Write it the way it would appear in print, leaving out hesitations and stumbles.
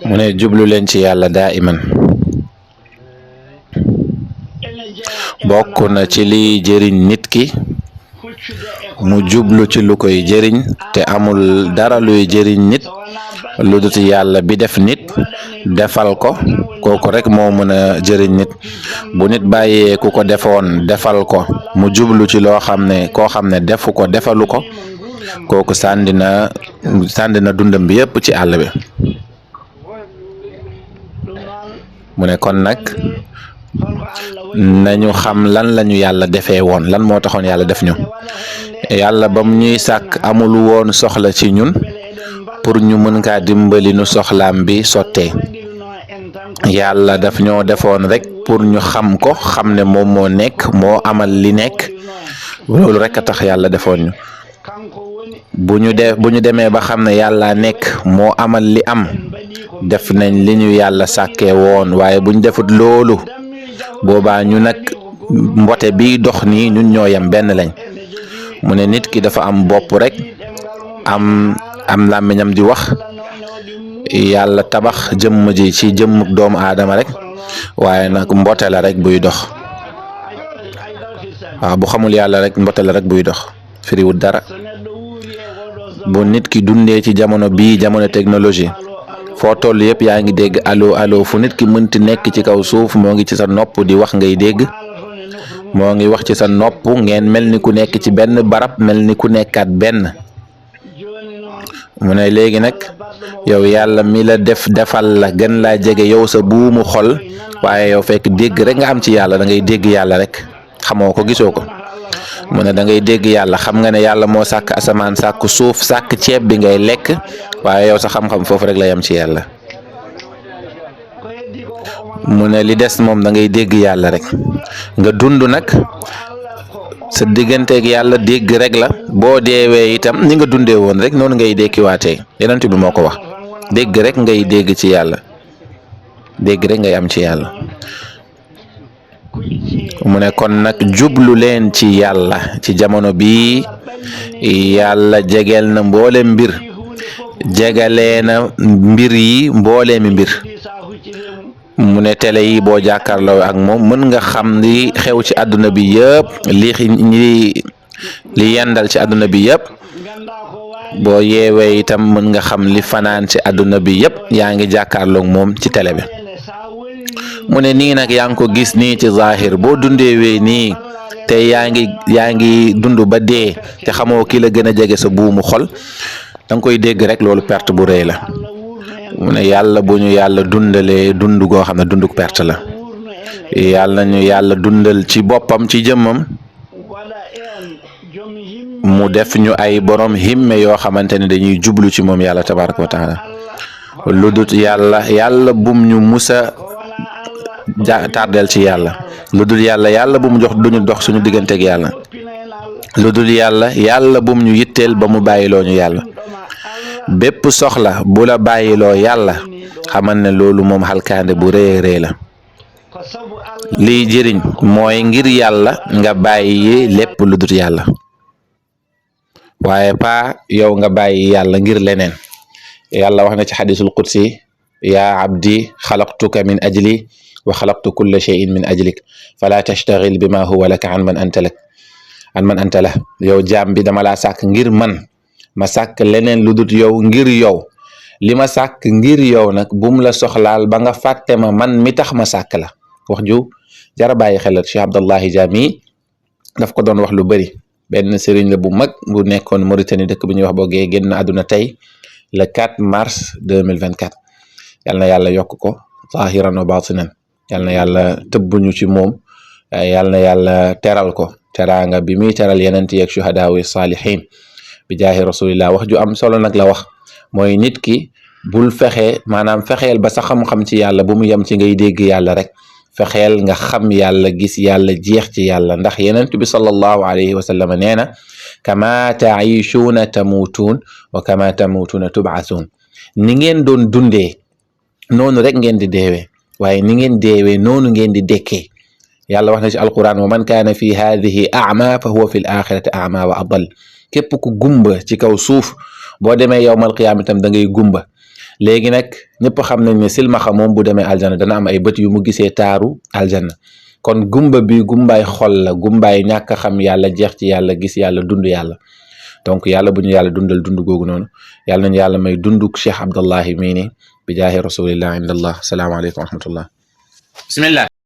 mu ne jublu leen ci yàlla daa iman bokk na ci liy jëriñ nit ki mu jublu ci lu koy jëriñ te amul dara luy jëriñ nit lu dut yàlla bi def nit defal ko kooku rek moo mën a jëriñ nit bu nit bàyyee ku ko defoon defal ko mu jublu ci loo xam ne koo xam ne defu ko defalu ko kooku sàndi na dundam bi yépp ci àll bi mu ne kon nag nañu xam lan lañu yàlla defee woon lan moo taxoon yàlla def ñu yàlla ba mu ñuy sàkk amul woon soxla ci ñun pour ñu mën kaa dimbali nu soxlaam bi sottee yàlla daf ñoo defoon rek pour ñu xam ko xam ne moom moo nekk moo amal li nekk loolu rek a tax yàlla defoon ñu bu ñu demee ba xam ne yàlla nekk moo amal li am def nañ li ñu yàlla sàkkee woon waaye buñ defut loolu boobaa ñu nag mbote bi dox nii ñun ñoo yem benn lañ mu ne nit ki dafa am bopp rek am làmmiñam di wax yàlla tabax jëmm ji ci jëmmuk doomu aadama rek waaye nag mbote la rek buy dox waaw bu xamul yàlla rek mbote la rek buy dox firiwut dara bu nit ki dundee ci jamono bii jamono technologie foo toll yëpp yaa ngi dégg allo allo fu nit ki mënti nekk ci kaw suuf moo ngi ci sa nopp di wax ngay dégg moo ngi wax ci sa nopp ngeen mel ni ku nekk ci benn barab mel ni ku nekkaat benn mu ne léegi nag yow yàlla mi la defal la gën laa jege yow sa buumu xol waaye yow fekk dégg rek nga am ci yàlla da ngay dégg yàlla rek xamoo ko gisoo ko mu ne da ngay dégg yàlla xam nga ne yàlla moo sàkk asamaan sàkk suuf sàkk ceeb bi ngay lekk waaye yow sa xam-xam foofu rek la yam ci yàlla mu ne li des moom da ngay dégg yàlla rek nga dund nag sa digganteeg yàlla dégg rek la boo deewee itam ni nga dundee woon rek noonu ngay dekkiwaatee Yonent bi moo ko wax dégg rek ngay dégg ci yàlla dégg rek ngay am ci yàlla mu ne kon nag jublu leen ci yàlla ci jamono bii yàlla jegeel na mboole mbir jegalee na mbir yi mboole mi mbir mu ne télé yi boo jàkkaarloo ak moom mën nga xam li xew ci àdduna bi yëpp li yendal ci àdduna bi yëpp boo yeewee itam mën nga xam li fanaan ci àdduna bi yëpp yaa ngi jàkkaarloo ak moom ci télé bi mu ne nii nag yaa ngi ko gis nii ci zahir boo dundeewee nii te yaa ngi dund ba dee te xamoo ki la gën a jege sa buumu xol danga koy dégg rek loolu perte bu rëy la mu ne yàlla bu ñu yàlla dundalee dund goo xam ne dunduk perte la yàlla ñu yàlla dundal ci boppam ci jëmmam mu def ñu ay borom himme yoo xamante ne dañuy jublu ci moom yàlla tabaraka wa taala lu dut yàlla bum ñu musa tardel ci yàlla lu dul yàlla bu mu jox duñu dox suñu digganteeg yàlla lu dul yàlla bum ñu yitteel ba mu bàyyiloo ñu yàlla bépp soxla bu la bàyyiloo yàlla xamal ne loolu moom xalkaande bu rëy rëy la liy jëriñ mooy ngir yàlla nga bàyyi lépp lu dul yàlla waaye pa yow nga bàyyi yàlla ngir leneen yàlla wax na ci xadisul qudsi yaa abdi xalaqtuka min ajli wa xalaqtu kulla shay'in min ajlik fala tashtaghil bima huwa laka an man anta la yow jaam bi dama laa sàkk ngir man ma sàkk leneen lu dut yow ngir yow li ma sàkk ngir yow nag bum la soxlaal ba nga fàtte ma man mi tax ma sàkk la wax ju jara bàyyi xelal Cheikh Abdallahi Jami daf ko doon wax lu bëri benn sëriñ la bu mag bu nekkoon Mauritanie dëkk bi ñuy wax boogee génn àdduna tey le 4 mars 2024 yal na yàlla yokk ko zahiran wa batinan yal na yàlla tëbbuñu ci moom yal na yàlla teral ko teraanga bi muy teral yeneen yeeg shuhadaa wa saalihiin bi jaahi rasulillah wax ju am solo nag la wax mooy nit ki bul fexe maanaam fexeel ba sa xam-xam ci yàlla bu mu yem ci ngay dégg yàlla rek fexeel nga xam yàlla gis yàlla jeex ci yàlla ndax yenent bi sallallahu alayhi wa sallam nee na kama taishuuna tamuutuun wa kama tamuutuuna tub'athuun ni ngeen doon dundee noonu rek ngeen di deewee waaye ni ngeen deewee noonu ngeen di dekkee yàlla wax na ci alquran wa man kaana fi haadihi a'ma fa huwa fi l axirati a'ma wa adal képp ku gumba ci kaw suuf boo demee yowmal qiyaama itam da ngay gumba léegi nag ñëpp xam nañ ne silmaxa moom bu demee aljanna dana am ay bët yu mu gisee taaru aljanna kon gumba bi gumbaay xol la gumbaay ñàkk a xam yàlla jeex ci yàlla gis yàlla dund yàlla donc yàlla bu ñu yàlla dundal dund googu noonu yàlla nañu yàlla may dunduk Cheikh Abdallahi mii ni bi jaahi rasulillah inda allah salaamaaleykum wa rahmatullah bismillah